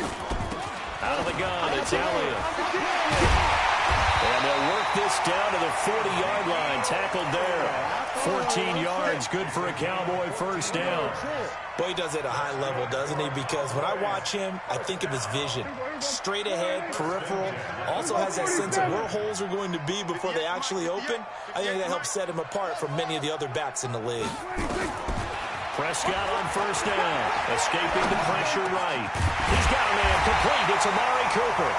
Out of the gun, it's Elliott. And they'll work this down to the 40-yard line. Tackled there. 14 yards, good for a Cowboy first down. Boy, he does it at a high level, doesn't he? Because when I watch him, I think of his vision. Straight ahead, peripheral. Also has that sense of where holes are going to be before they actually open. I think that helps set him apart from many of the other backs in the league. Prescott on first down. Escaping the pressure right. He's got a man complete. It's Amari Cooper.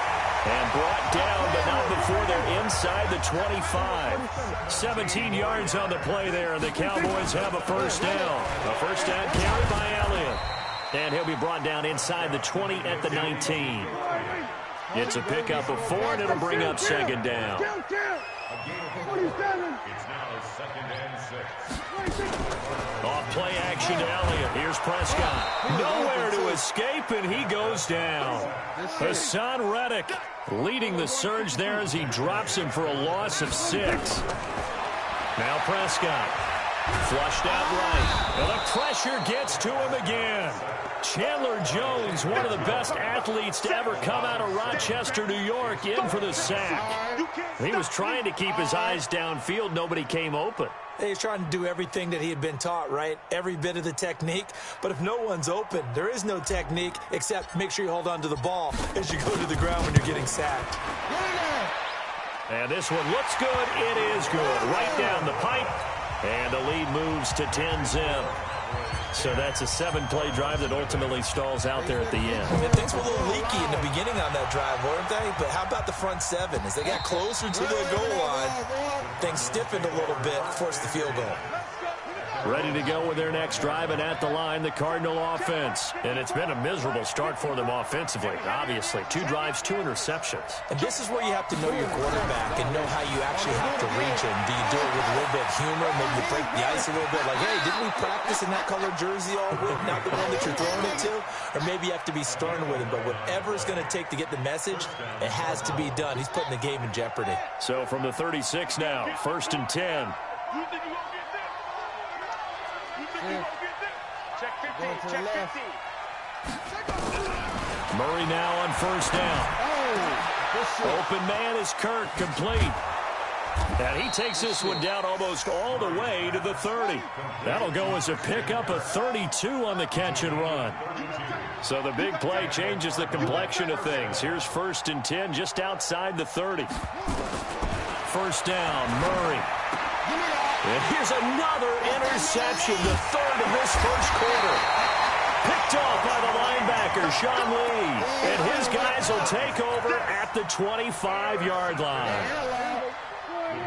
And brought down, but not before they're inside the 25. 17 yards on the play there, and the Cowboys have a first down. A first down carry by Elliott. And he'll be brought down inside the 20 at the 19. It's a pickup of 4, and it'll bring up second down. It's now second and 6. Off play action to Elliott. Here's Prescott. Nowhere to escape, and he goes down. Hassan Reddick leading the surge there as he drops him for a loss of 6. Now Prescott. Flushed out right. And the pressure gets to him again. Chandler Jones, one of the best athletes to ever come out of Rochester, New York, in for the sack. He was trying to keep his eyes downfield. Nobody came open. He's trying to do everything that he had been taught, right? Every bit of the technique. But if no one's open, there is no technique except make sure you hold on to the ball as you go to the ground when you're getting sacked. And this one looks good. It is good. Right down the pipe. And the lead moves to 10-zip. So that's a 7-play drive that ultimately stalls out there at the end. I mean, things were a little leaky in the beginning on that drive, weren't they? But how about the front 7? As they got closer to the goal line, things stiffened a little bit, forced the field goal. Ready to go with their next drive, and at the line, the Cardinal offense. And it's been a miserable start for them offensively, obviously. 2 drives, 2 interceptions. And this is where you have to know your quarterback and know how you actually have to reach him. Do you do it with a little bit of humor? Maybe you break the ice a little bit. Like, hey, didn't we practice in that colored jersey all week? Not the one that you're throwing it to? Or maybe you have to be stern with him. But whatever it's going to take to get the message, it has to be done. He's putting the game in jeopardy. So from the 36 now, 1st and 10. Check 15, check 15. Murray now on first down. Open man is Kirk, complete. And he takes this one down almost all the way to the 30. That'll go as a pickup of 32 on the catch and run. So the big play changes the complexion of things. Here's 1st and 10 just outside the 30. First down, Murray. And here's another interception, the 3rd of this first quarter. Picked off by the linebacker, Sean Lee. And his guys will take over at the 25-yard line.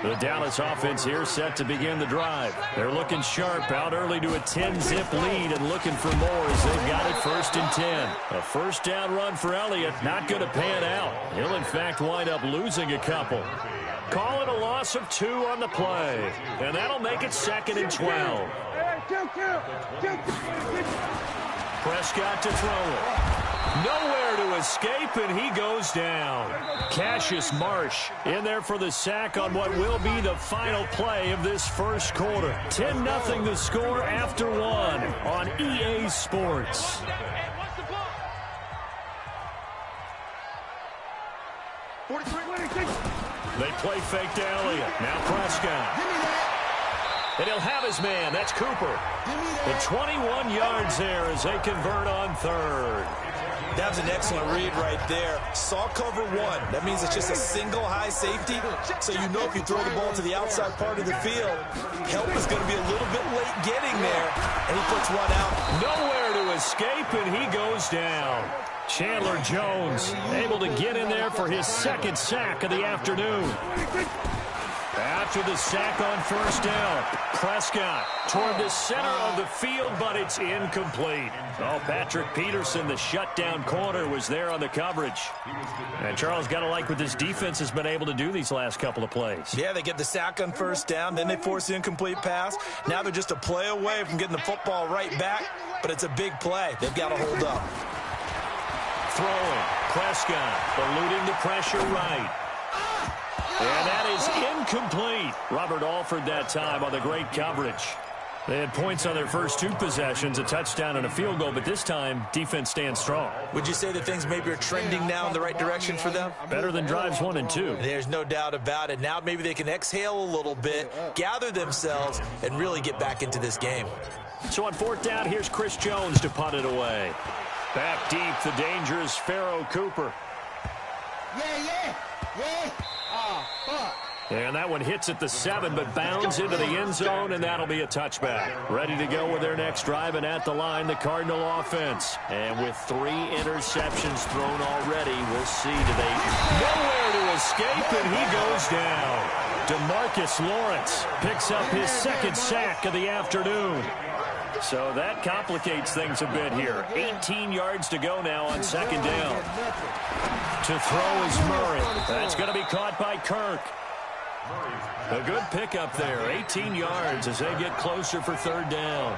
The Dallas offense here set to begin the drive. They're looking sharp, out early to a 10-zip lead and looking for more as they've got it 1st and 10. A first down run for Elliott, not going to pan out. He'll, in fact, wind up losing a couple. Call it a loss of 2 on the play. And that'll make it 2nd and 12. Prescott to throw it. Nowhere to escape, and he goes down. Cassius Marsh in there for the sack on what will be the final play of this first quarter. 10-0 the score after 1 on EA Sports. They play fake to Elliott. Now Prescott. And he'll have his man. That's Cooper. The 21 yards there as they convert on 3rd. That was an excellent read right there. Saw cover 1. That means it's just a single high safety. So you know if you throw the ball to the outside part of the field, help is going to be a little bit late getting there. And he puts one out. Nowhere to escape, and he goes down. Chandler Jones able to get in there for his 2nd sack of the afternoon. After the sack on first down, Prescott toward the center of the field, but it's incomplete. Oh, Patrick Peterson, the shutdown corner, was there on the coverage. And Charles, got to like what this defense has been able to do these last couple of plays. Yeah, they get the sack on first down, then they force the incomplete pass. Now they're just a play away from getting the football right back, but it's a big play. They've got to hold up. Throwing, Prescott eluding the pressure right. And that is incomplete. Robert Alford that time on the great coverage. They had points on their first 2 possessions, a touchdown and a field goal, but this time, defense stands strong. Would you say that things maybe are trending now in the right direction for them? Better than drives 1 and 2. There's no doubt about it. Now maybe they can exhale a little bit, gather themselves, and really get back into this game. So on 4th down, here's Chris Jones to punt it away. Back deep, the dangerous Pharaoh Cooper. Yeah. Oh, fuck. And that one hits at the 7, but bounds into the end zone, and that'll be a touchback. Ready to go with their next drive, and at the line, the Cardinal offense. And with 3 interceptions thrown already, we'll see today. Nowhere to escape, and he goes down. DeMarcus Lawrence picks up his 2nd sack of the afternoon. So that complicates things a bit here. 18 yards to go now on 2nd down. To throw is Murray. That's going to be caught by Kirk. A good pickup there, 18 yards as they get closer for 3rd down.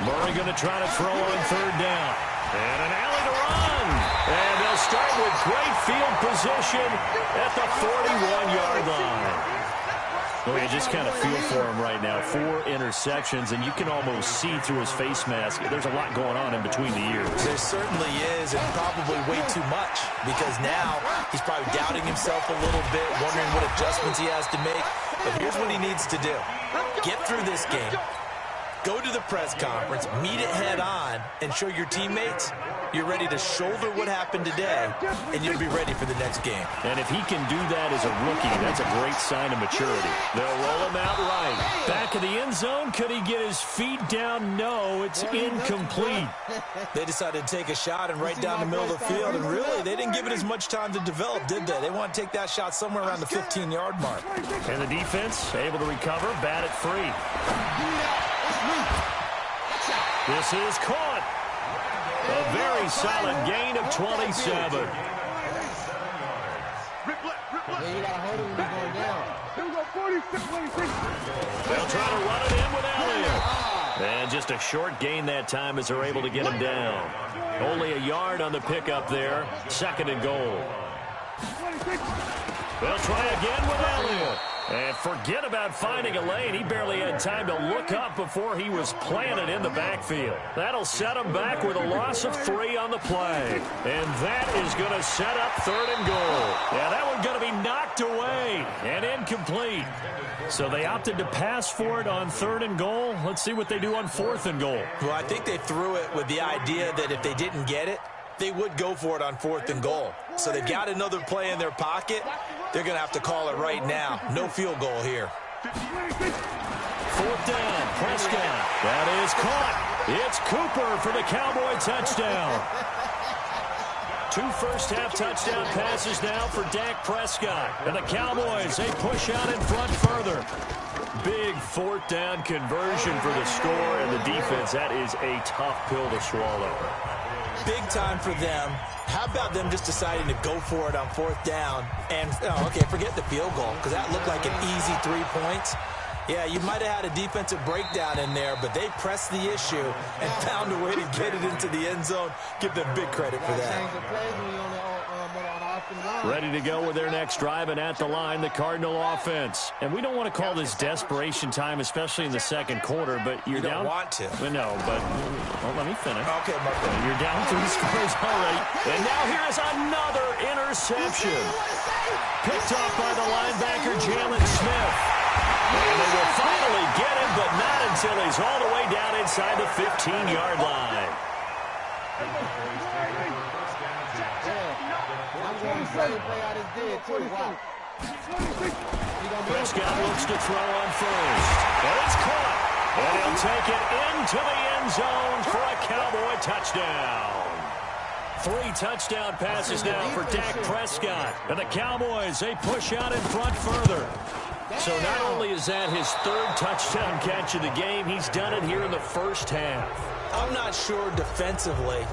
Murray going to try to throw on 3rd down. And an alley to run. And they'll start with great field position at the 41-yard line. Well, you just kind of feel for him right now. 4 interceptions, and you can almost see through his face mask. There's a lot going on in between the ears. There certainly is, and probably way too much, because now he's probably doubting himself a little bit, wondering what adjustments he has to make. But here's what he needs to do. Get through this game. Go to the press conference, meet it head on, and show your teammates you're ready to shoulder what happened today, and you'll be ready for the next game. And if he can do that as a rookie, that's a great sign of maturity. They'll roll him out right. Back of the end zone, could he get his feet down? No, it's incomplete. They decided to take a shot and right down the middle of the field, and really, they didn't give it as much time to develop, did they? They want to take that shot somewhere around the 15-yard mark. And the defense able to recover, bat it free. This is caught. A very solid gain of 27. They'll try to run it in with Elliott. And just a short gain that time as they're able to get him down. Only a yard on the pickup there. 2nd and goal. They'll try again with Elliott. And forget about finding a lane. He barely had time to look up before he was planted in the backfield. That'll set him back with a loss of 3 on the play. And that is going to set up 3rd and goal. Yeah, that one's going to be knocked away and incomplete. So they opted to pass for it on 3rd and goal. Let's see what they do on 4th and goal. Well, I think they threw it with the idea that if they didn't get it, they would go for it on 4th and goal. So they've got another play in their pocket. They're going to have to call it right now. No field goal here. 4th down, Prescott. That is caught. It's Cooper for the Cowboy touchdown. 2 first-half touchdown passes now for Dak Prescott. And the Cowboys, they push out in front further. Big 4th down conversion for the score, and the defense, that is a tough pill to swallow. Big time for them. How about them just deciding to go for it on 4th down? And, okay, forget the field goal, because that looked like an easy 3 points. Yeah, you might have had a defensive breakdown in there, but they pressed the issue and found a way to get it into the end zone. Give them big credit for that. Ready to go with their next drive, and at the line, the Cardinal offense. And we don't want to call this desperation time, especially in the 2nd quarter, but you're down. You don't want to. No, but well, let me finish. Okay, my bad. You're down 3 scores already. And now here is another interception. Picked off by the linebacker, Jalen Smith. And they will finally get him, but not until he's all the way down inside the 15-yard line. Prescott looks to throw on 1st. And it's caught. And he'll take it into the end zone for a Cowboy touchdown. 3 touchdown passes now for Dak Prescott. And the Cowboys, they push out in front further. So not only is that his 3rd touchdown catch of the game, he's done it here in the first half. I'm not sure defensively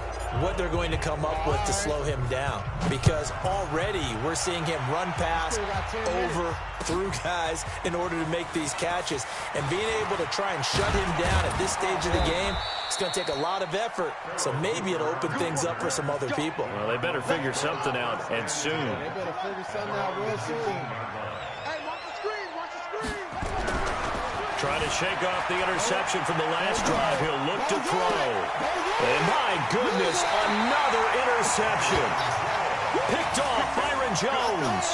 what they're going to come up with to slow him down, because already we're seeing him run past, over, through guys in order to make these catches. And being able to try and shut him down at this stage of the game, it's going to take a lot of effort. So maybe it'll open things up for some other people. Well, they better figure something out, and soon. They better figure something out real soon. Trying to shake off the interception from the last drive. He'll look to throw. And my goodness, another interception. Picked off Byron Jones.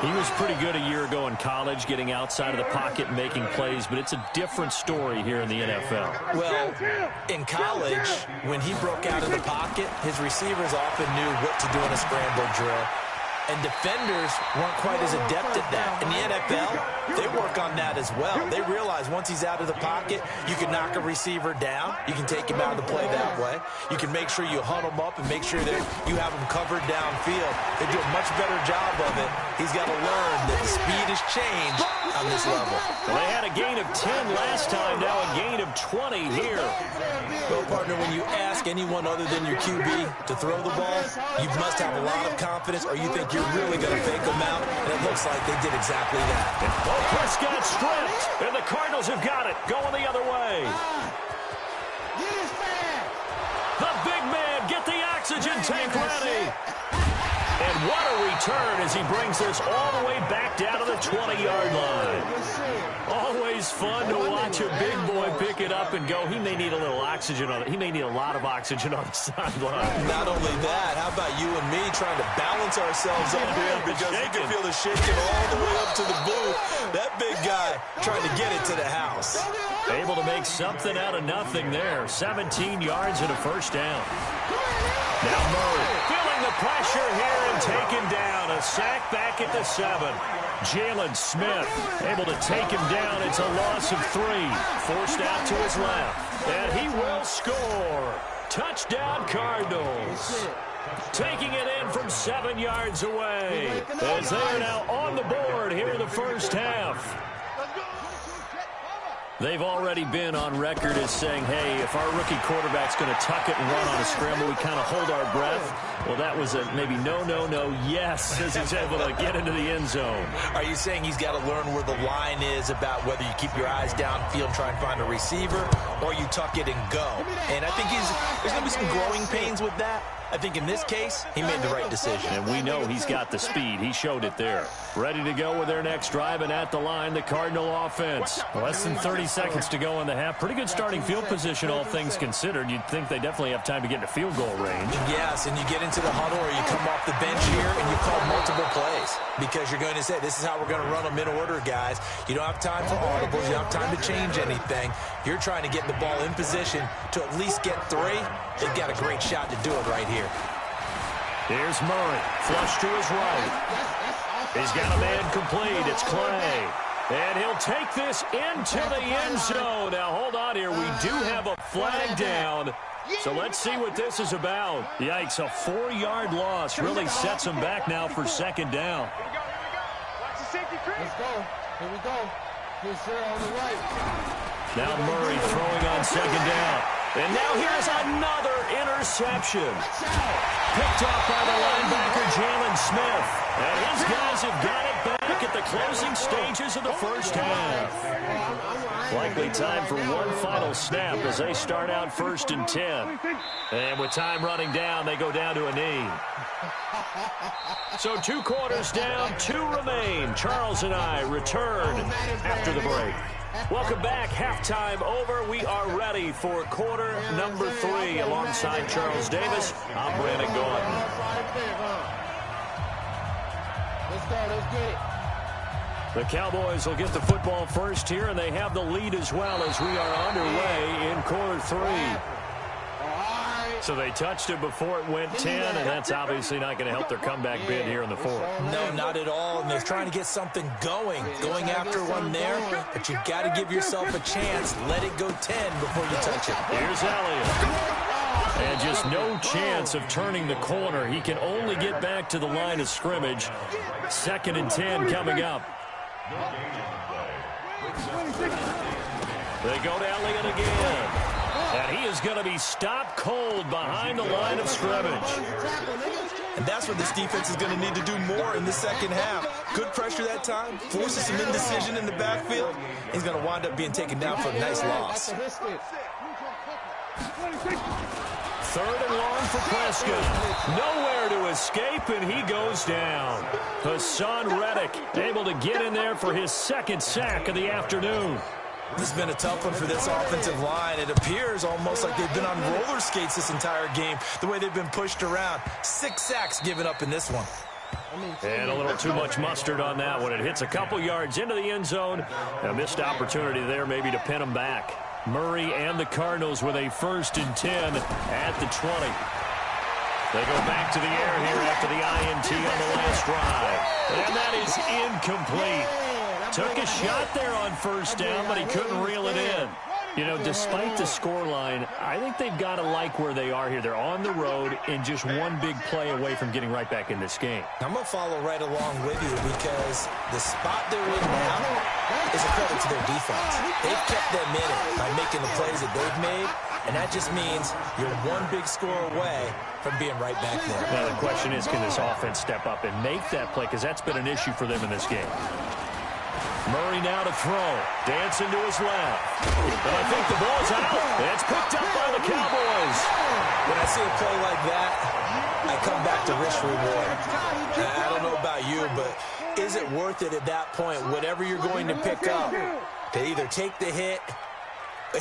He was pretty good a year ago in college, getting outside of the pocket and making plays, but it's a different story here in the NFL. Well, in college, when he broke out of the pocket, his receivers often knew what to do in a scramble drill. And defenders weren't quite as adept at that. In the NFL, they work on that as well. They realize once he's out of the pocket, you can knock a receiver down. You can take him out of the play that way. You can make sure you hunt him up and make sure that you have him covered downfield. They do a much better job of it. He's got to learn that the speed has changed on this level. Well, they had a gain of 10 last time, now a gain of 20 here. Well, partner, when you ask anyone other than your QB to throw the ball, you must have a lot of confidence, or you think you're really going to fake them out, and it looks like they did exactly that. Oh, Prescott stripped, and the Cardinals have got it, going the other way. The big man, get the oxygen tank ready. And what a return as he brings this all the way back down to the 20-yard line. Always fun to watch a big boy pick it up and go. He may need a little oxygen on it. He may need a lot of oxygen on the sideline. Not only that, how about you and me trying to balance ourselves up here because you can feel the shaking all the way up to the booth. That big guy trying to get it to the house. Able to make something out of nothing there. 17 yards and a first down. Now Murray feeling the pressure here and taken down. A sack back at the 7. Jalen Smith able to take him down. It's a loss of 3. Forced out to his left. And he will score. Touchdown Cardinals. Taking it in from 7 yards away. As they are now on the board here in the first half. They've already been on record as saying, hey, if our rookie quarterback's going to tuck it and run on a scramble, we kind of hold our breath. Well, that was a maybe no, yes, as he's able to get into the end zone. Are you saying he's got to learn where the line is about whether you keep your eyes downfield and try and find a receiver, or you tuck it and go? And I think there's going to be some growing pains with that. I think in this case, he made the right decision. And we know he's got the speed. He showed it there. Ready to go with their next drive, and at the line, the Cardinal offense. Less than 30 seconds to go in the half. Pretty good starting field position, all things considered. You'd think they definitely have time to get into field goal range. Yes, and you get into the huddle or you come off the bench here and you call multiple plays because you're going to say, this is how we're going to run them in order, guys. You don't have time for audibles. You don't have time to change anything. You're trying to get the ball in position to at least get 3. They've got a great shot to do it right here. Here's Murray, flush to his right. He's got a man complete. It's Clay. And he'll take this into the end zone. Now, hold on here. We do have a flag down. So let's see what this is about. Yikes, a 4-yard loss really sets him back now for second down. Let's go. Here we go. Here's Sarah on the right. Now Murray throwing on second down. And now here's another interception. Picked off by the linebacker, Jalen Smith. And his guys have got it back at the closing stages of the first half. Likely time for one final snap as they start out 1st and 10. And with time running down, they go down to a knee. So 2 quarters down, 2 remain. Charles and I return after the break. Welcome back. Halftime over. We are ready for quarter number 3 alongside Charles Davis. I'm Brandon Gordon. Let's go. Let's get it. The Cowboys will get the football first here, and they have the lead as well as we are underway in quarter 3. So they touched it before it went 10, and that's obviously not going to help their comeback bid here in the 4th. No, not at all, and they're trying to get something going after one there, but you've got to give yourself a chance. Let it go 10 before you touch it. Here's Elliott. And just no chance of turning the corner. He can only get back to the line of scrimmage. 2nd and 10 coming up. They go to Elliott again. And he is going to be stopped cold behind the line of scrimmage. And that's what this defense is going to need to do more in the second half. Good pressure that time, forces some indecision in the backfield. He's going to wind up being taken down for a nice loss. 3rd and long for Prescott. Nowhere to escape, and he goes down. Hassan Reddick able to get in there for his 2nd sack of the afternoon. This has been a tough one for this offensive line. It appears almost like they've been on roller skates this entire game, the way they've been pushed around. 6 sacks given up in this one. And a little too much mustard on that one. It hits a couple yards into the end zone. A missed opportunity there maybe to pin them back. Murray and the Cardinals with a 1st and 10 at the 20. They go back to the air here after the INT on the last drive. And that is incomplete. Took a shot there on 1st down, but he couldn't reel it in. You know, despite the scoreline, I think they've got to like where they are here. They're on the road and just one big play away from getting right back in this game. I'm going to follow right along with you because the spot they're in now is a credit to their defense. They've kept them in it by making the plays that they've made, and that just means you're one big score away from being right back there. Now, the question is, can this offense step up and make that play? Because that's been an issue for them in this game. Murray now to throw. Dancing to his left. And I think the ball's out. It's picked up by the Cowboys. When I see a play like that, I come back to risk-reward. I don't know about you, but is it worth it at that point, whatever you're going to pick up, to either take the hit,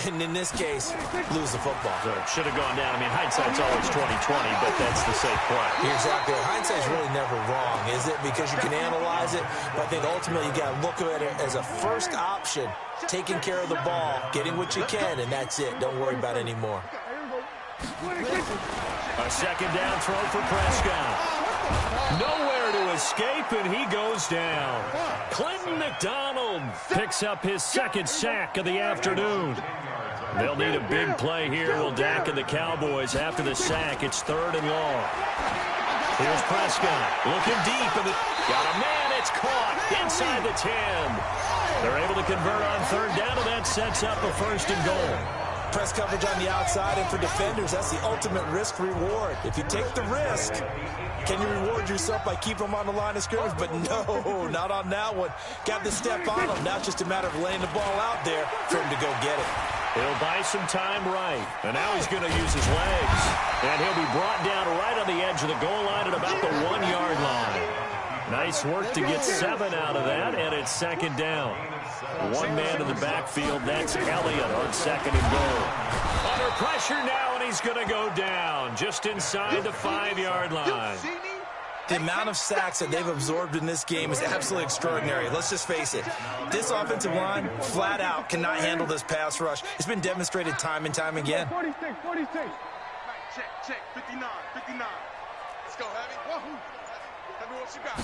and in this case, lose the football? So it should have gone down. I mean, hindsight's always 20/20, but that's the safe play. You're exactly right. Hindsight's really never wrong, is it? Because you can analyze it, but I think ultimately you got to look at it as a first option, taking care of the ball, getting what you can, and that's it. Don't worry about it anymore. A 2nd down throw for Prescott. Nowhere to escape, and he goes down. Clinton McDonald picks up his 2nd sack of the afternoon. They'll need a big play here. Will Dak and the Cowboys after the sack. It's 3rd and long. Here's Prescott looking deep, and got a man. It's caught inside the 10. They're able to convert on 3rd down, and that sets up a 1st and goal. Press coverage on the outside, and for defenders, that's the ultimate risk-reward. If you take the risk, can you reward yourself by keeping them on the line of scrimmage? But no, not on that one. Got to step on them. Now it's just a matter of laying the ball out there for him to go get it. He'll buy some time right, and now he's going to use his legs. And he'll be brought down right on the edge of the goal line at about the 1-yard line. Nice work to get 7 out of that, and it's 2nd down. One man in the backfield, that's Elliott on 2nd and goal. Under pressure now, and he's going to go down just inside the 5-yard line. The amount of sacks that they've absorbed in this game is absolutely extraordinary. Let's just face it. This offensive line, flat out, cannot handle this pass rush. It's been demonstrated time and time again. 46. Check. 59. Let's go, Heavy. Heavy, what you got?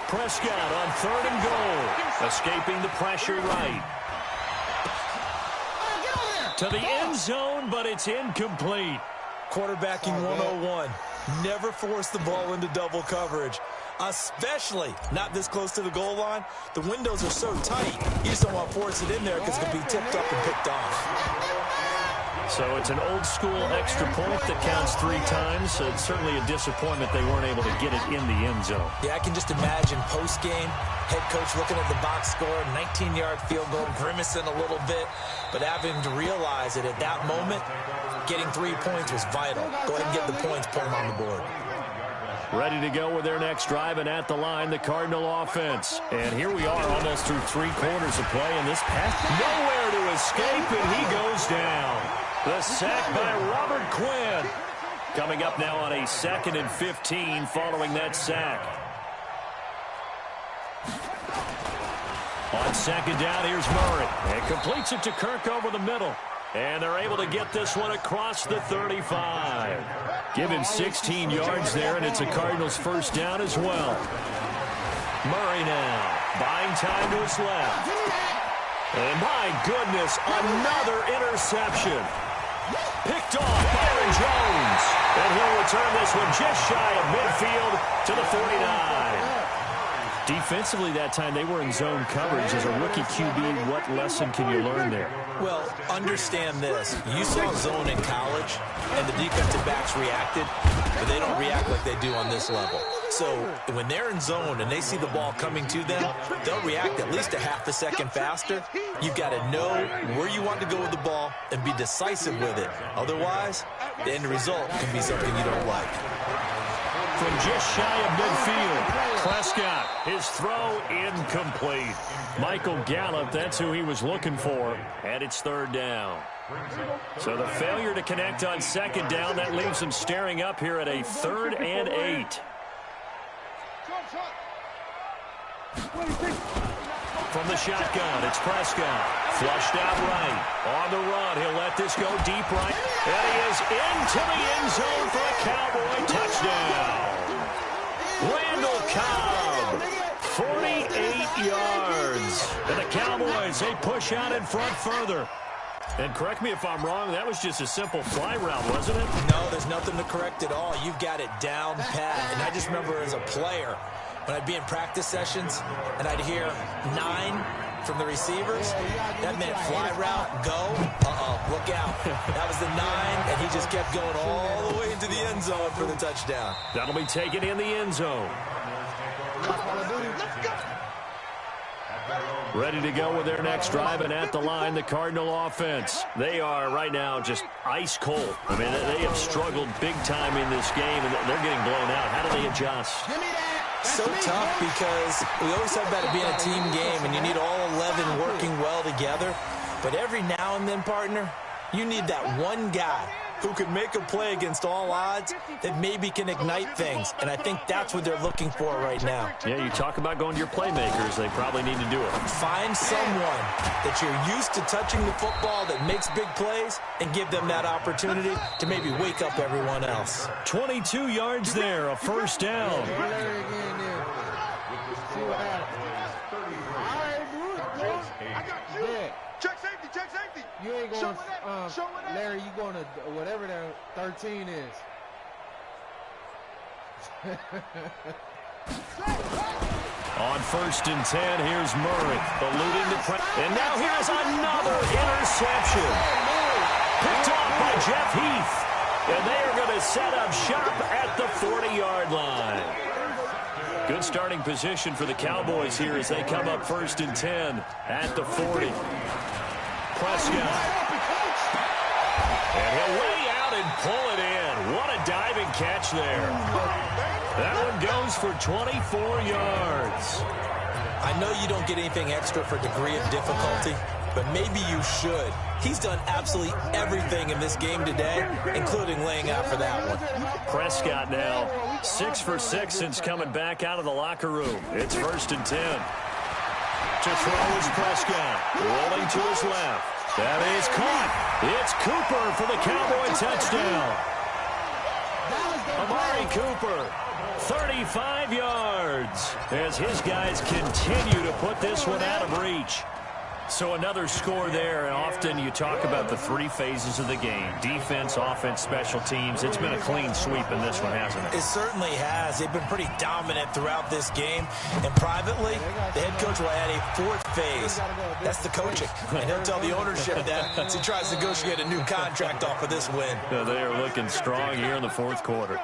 Prescott on 3rd and goal. Escaping the pressure right. To the end zone, but it's incomplete. Quarterbacking 101. Never force the ball into double coverage, especially not this close to the goal line. The windows are so tight, you just don't want to force it in there because it can be tipped up and picked off. So it's an old-school extra point that counts 3 times. So it's certainly a disappointment they weren't able to get it in the end zone. Yeah, I can just imagine post-game, head coach looking at the box score, 19-yard field goal, grimacing a little bit, but having to realize that at that moment, getting 3 points was vital. Go ahead and get the points, put them on the board. Ready to go with their next drive, and at the line, the Cardinal offense. And here we are almost through 3 quarters of play, and this pass nowhere to escape, and he goes down. The sack by Robert Quinn. Coming up now on a 2nd and 15 following that sack. On 2nd down, here's Murray. And completes it to Kirk over the middle. And they're able to get this one across the 35. Give him 16 yards there, and it's a Cardinals 1st down as well. Murray now, buying time to his left. And my goodness, another interception. Picked off Byron Jones. And he'll return this one just shy of midfield to the 49. Defensively that time, they were in zone coverage. As a rookie QB, what lesson can you learn there? Well, understand this. You saw zone in college, and the defensive backs reacted, but they don't react like they do on this level. So when they're in zone and they see the ball coming to them, they'll react at least a half a second faster. You've got to know where you want to go with the ball and be decisive with it. Otherwise, the end result can be something you don't like. from just shy of midfield. Prescott, his throw incomplete. Michael Gallup, that's who he was looking for, and it's third down. So the failure to connect on second down, that leaves him staring up here at a 3rd and 8. From the shotgun, it's Prescott. Flushed out right. On the run, he'll let this go deep right. And he is into the end zone for a Cowboy touchdown. Randall Cobb, 48 yards. And the Cowboys, they push out in front further. And correct me if I'm wrong, that was just a simple fly route, wasn't it? No, there's nothing to correct at all. You've got it down pat. And I just remember as a player, when I'd be in practice sessions and I'd hear 9 from the receivers, that meant fly route, go, look out. That was the 9, and he just kept going all the way into the end zone for the touchdown. That'll be taken in the end zone. Ready to go with their next drive, and at the line, the Cardinal offense. They are right now just ice cold. I mean, they have struggled big time in this game, and they're getting blown out. How do they adjust? So tough because we always talk about it being a team game, and you need all 11 working well together. But every now and then, partner, you need that one guy who can make a play against all odds that maybe can ignite things. And I think that's what they're looking for right now. Yeah, you talk about going to your playmakers. They probably need to do it. Find someone that you're used to touching the football that makes big plays and give them that opportunity to maybe wake up everyone else. 22 yards there, a first down. Check safety, check safety. You ain't going, Larry, you going to whatever that 13 is. On 1st and 10, here's Murray. Eluding the press. And now here's another interception. Picked off by Jeff Heath. And they are going to set up shop at the 40-yard line. Good starting position for the Cowboys here as they come up 1st and 10 at the 40. Prescott. And he'll lay out and pull it in. What a diving catch there. That one goes for 24 yards. I know you don't get anything extra for degree of difficulty, but maybe you should. He's done absolutely everything in this game today, including laying out for that one. Prescott now 6 for 6 since coming back out of the locker room. It's 1st and 10. To throw is Prescott. Rolling to his left. That is caught. It's Cooper for the Cowboy touchdown. Amari Cooper, 35 yards, as his guys continue to put this one out of reach. So another score there, and often you talk about the 3 phases of the game. Defense, offense, special teams. It's been a clean sweep in this one, hasn't it? It certainly has. They've been pretty dominant throughout this game. And privately, the head coach will add a 4th phase. That's the coaching. And he'll tell the ownership that as he tries to negotiate a new contract off of this win. They are looking strong here in the 4th quarter.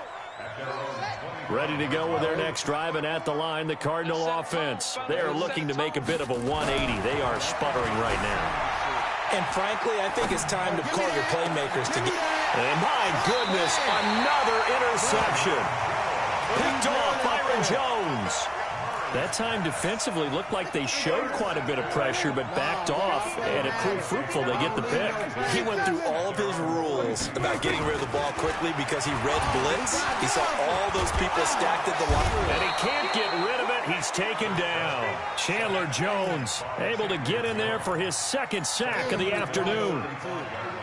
Ready to go with their next drive, and at the line, the Cardinal offense. They are looking to make a bit of a 180. They are sputtering right now. And frankly, I think it's time to call your playmakers to get... And my goodness, another interception. Picked off Byron Jones. That time defensively looked like they showed quite a bit of pressure, but backed off, and it proved fruitful. They get the pick. He went through all of his rules about getting rid of the ball quickly because he read blitz. He saw all those people stacked at the line. And he can't get rid of it. He's taken down. Chandler Jones able to get in there for his 2nd sack of the afternoon.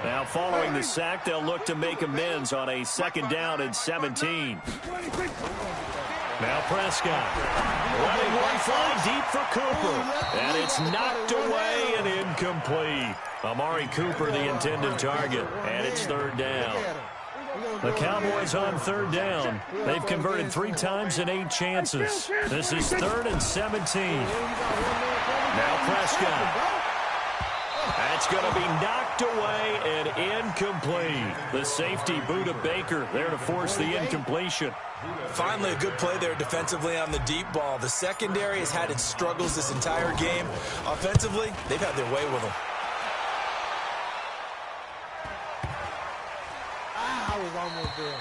Now following the sack, they'll look to make amends on a 2nd down and 17. Now Prescott, letting one fly deep for Cooper, and it's knocked away and incomplete. Amari Cooper, the intended target, and it's 3rd down. The Cowboys on 3rd down. They've converted 3 times in 8 chances. This is 3rd and 17. Now Prescott. That's going to be knocked away and incomplete. The safety, Buda Baker, there to force the incompletion. Finally, a good play there defensively on the deep ball. The secondary has had its struggles this entire game. Offensively, they've had their way with them. I was almost there.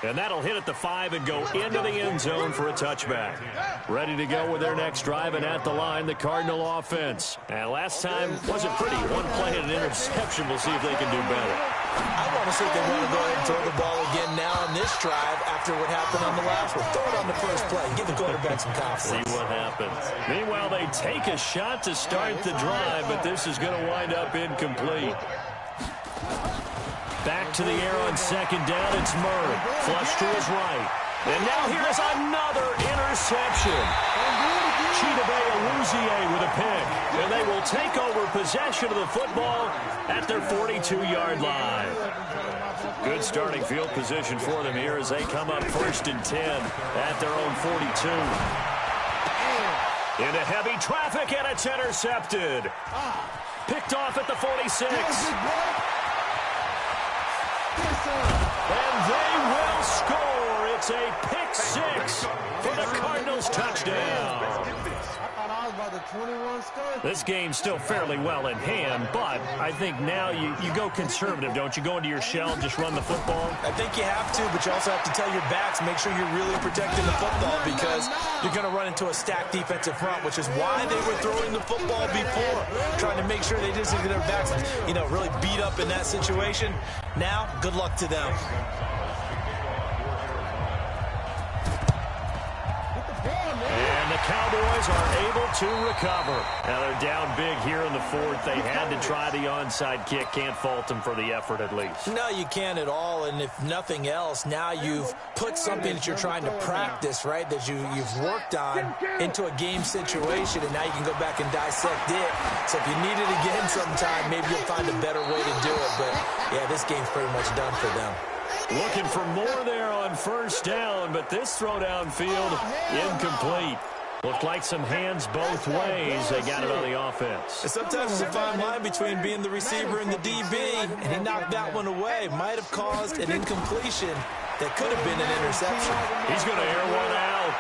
And that'll hit at the 5 and go into the end zone for a touchback. Ready to go with their next drive, and at the line, the Cardinal offense. And last time wasn't pretty. One play and an interception. We'll see if they can do better. I want to see if they want to go ahead and throw the ball again now on this drive after what happened on the last one. Throw it on the first play. Give the quarterback some confidence. See what happens. Meanwhile, they take a shot to start the drive, but this is going to wind up incomplete. Back to the air on second down. It's Murray. Flush to his right. And now here's another interception. Chidobe with a pick. And they will take over possession of the football at their 42-yard line. Good starting field position for them here as they come up 1st and 10 at their own 42. Into heavy traffic, and it's intercepted. Picked off at the 46. And they will score. It's a pick 6 for the Cardinals touchdown. This game's still fairly well in hand, but I think now you go conservative, don't you? Go into your shell and just run the football? I think you have to, but you also have to tell your backs, make sure you're really protecting the football because you're going to run into a stacked defensive front, which is why they were throwing the football before, trying to make sure they didn't get their backs, really beat up in that situation. Now, good luck to them. And the Cowboys are able to recover. Now they're down big here in the 4th. They had to try the onside kick. Can't fault them for the effort at least. No, you can't at all. And if nothing else, now you've put something that you're trying to practice, right, that you've worked on into a game situation, and now you can go back and dissect it. So if you need it again sometime, maybe you'll find a better way to do it. But, yeah, this game's pretty much done for them. Looking for more there on 1st down, but this throw downfield incomplete. Looked like some hands both ways. They got it on the offense. And sometimes there's a fine line between being the receiver and the DB, and he knocked that one away. Might have caused an incompletion that could have been an interception. He's going to air one out.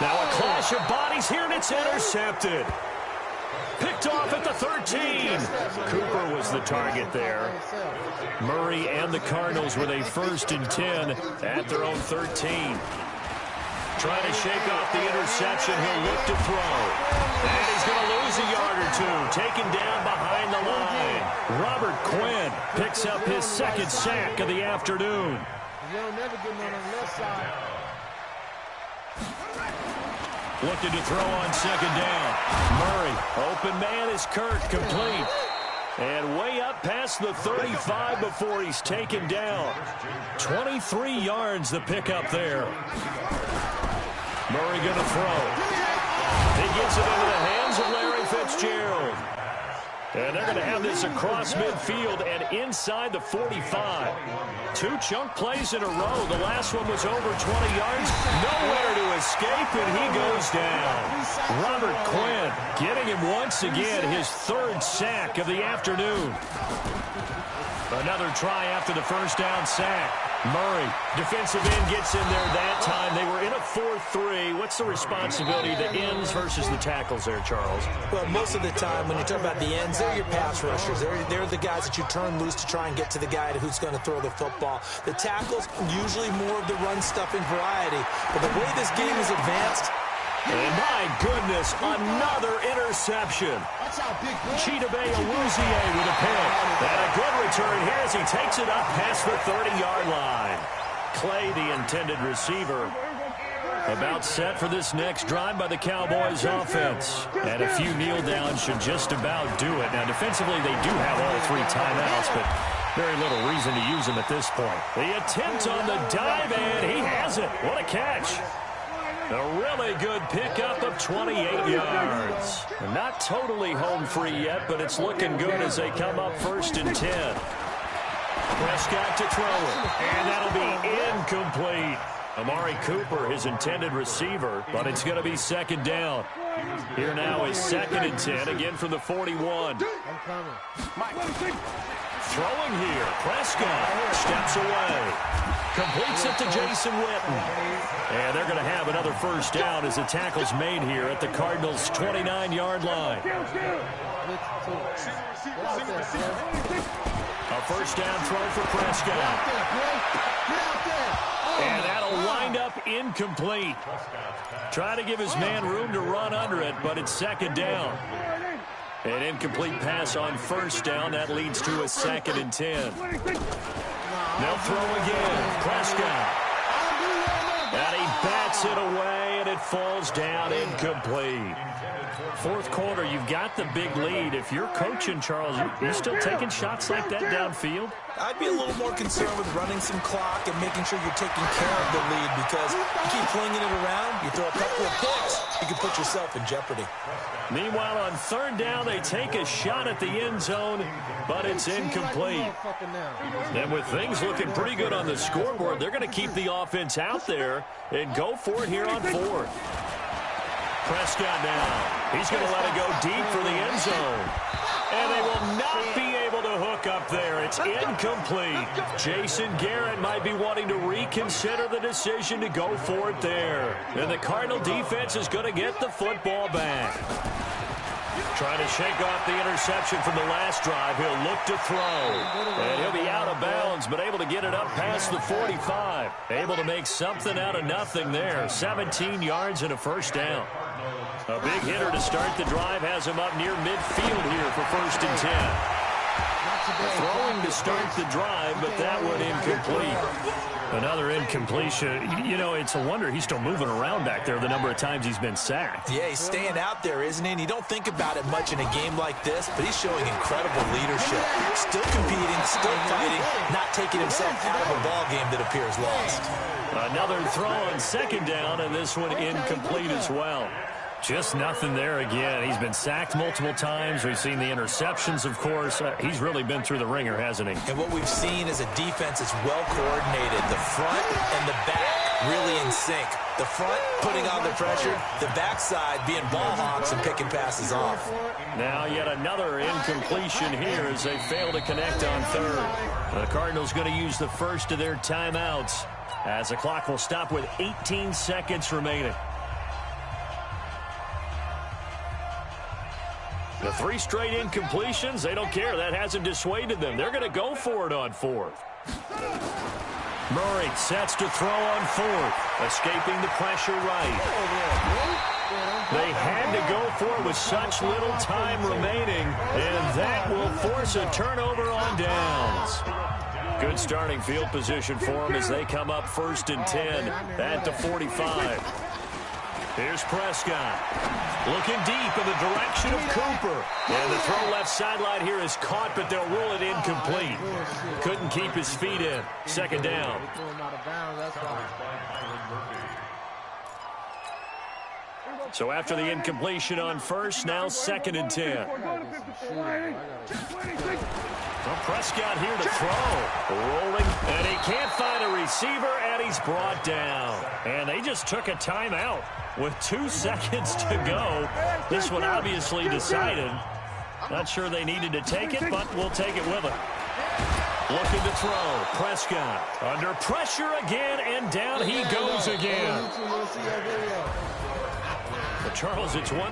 Now a clash of bodies here, and it's intercepted. Picked off at the 13. Cooper was the target there. Murray and the Cardinals with a 1st and 10 at their own 13. Trying to shake off the interception. He'll look to throw. And he's going to lose a yard or two. Taken down behind the line. Robert Quinn picks up his 2nd sack of the afternoon. You'll never get one on the left side. Looking to throw on 2nd down. Murray, open man is Kirk, complete. And way up past the 35 before he's taken down. 23 yards the pickup there. Murray going to throw. He gets it into the hands of Larry Fitzgerald. And they're going to have this across midfield and inside the 45. 2 chunk plays in a row. The last one was over 20 yards. Nowhere to escape, and he goes down. Robert Quinn getting him once again, his 3rd sack of the afternoon. Another try after the 1st down sack. Murray, defensive end, gets in there that time. They were in a 4-3. What's the responsibility of the ends versus the tackles there, Charles? Well, most of the time when you talk about the ends, they're your pass rushers. They're the guys that you turn loose to try and get to the guy who's going to throw the football. The tackles, usually more of the run-stuffing variety. But the way this game is advanced, and my goodness, another interception. Chidobe with a pick. And a good return here as he takes it up past the 30-yard line. Clay, the intended receiver, about set for this next drive by the Cowboys offense. And a few kneel downs should just about do it. Now, defensively, they do have all 3 timeouts, but very little reason to use them at this point. The attempt on the dive, and he has it. What a catch. A really good pickup of 28 yards. Not totally home free yet, but it's looking good as they come up 1st and 10. Prescott to throw it, and that'll be incomplete. Amari Cooper, his intended receiver, but it's going to be 2nd down. Here now is 2nd and 10, again from the 41. Throwing here, Prescott steps away. Completes it to Jason Witten. And they're going to have another 1st down as the tackle's made here at the Cardinals' 29-yard line. A 1st down throw for Prescott. incomplete. Try to give his man room to run under it, but it's second down. An incomplete pass on first down. That leads to a 2nd and 10. They'll throw again. Prescott. And he bats it away, and it falls down incomplete. Fourth quarter, you've got the big lead. If you're coaching, Charles, you're still taking shots like that downfield? I'd be a little more concerned with running some clock and making sure you're taking care of the lead, because you keep flinging it around, you throw a couple of picks, you can put yourself in jeopardy. Meanwhile, on third down, they take a shot at the end zone, but it's incomplete. And with things looking pretty good on the scoreboard, they're going to keep the offense out there and go for it here on fourth. Prescott now. He's going to let it go deep for the end zone. And they will not be able to hook up there. It's incomplete. Jason Garrett might be wanting to reconsider the decision to go for it there. And the Cardinal defense is going to get the football back. Trying to shake off the interception from the last drive. He'll look to throw. And he'll be out of bounds, but able to get it up past the 45. Able to make something out of nothing there. 17 yards and a first down. A big hitter to start the drive has him up near midfield here for 1st and 10. Throwing to start the drive, but that one incomplete. Another incompletion. You know, it's a wonder he's still moving around back there the number of times he's been sacked. Yeah, he's staying out there, isn't he? And you don't think about it much in a game like this, but he's showing incredible leadership. Still competing, still fighting, not taking himself out of a ball game that appears lost. Another throw on 2nd down, and this one incomplete as well. Just nothing there again. He's been sacked multiple times. We've seen the interceptions, of course. He's really been through the ringer, hasn't he? And what we've seen is a defense that's well coordinated. The front and the back really in sync. The front putting on the pressure, the backside being ball hawks and picking passes off. Now yet another incompletion here as they fail to connect on third. The Cardinals going to use the first of their timeouts as the clock will stop with 18 seconds remaining. The 3 straight incompletions, they don't care. That hasn't dissuaded them. They're going to go for it on fourth. Murray sets to throw on fourth, escaping the pressure right. They had to go for it with such little time remaining, and that will force a turnover on downs. Good starting field position for them as they come up 1st and 10 at the 45. Here's Prescott. Looking deep in the direction of Cooper. And the throw left sideline here is caught, but they'll rule it incomplete. Couldn't keep his feet in. 2nd down. So after the incompletion on first, now 2nd and 10. Well, Prescott here to throw. Rolling, and he can't find a receiver, and he's brought down. And they just took a timeout with 2 seconds to go. This one obviously decided. Not sure they needed to take it, but we'll take it with them. Looking to throw. Prescott under pressure again, and down he goes again. But Charles, it's one.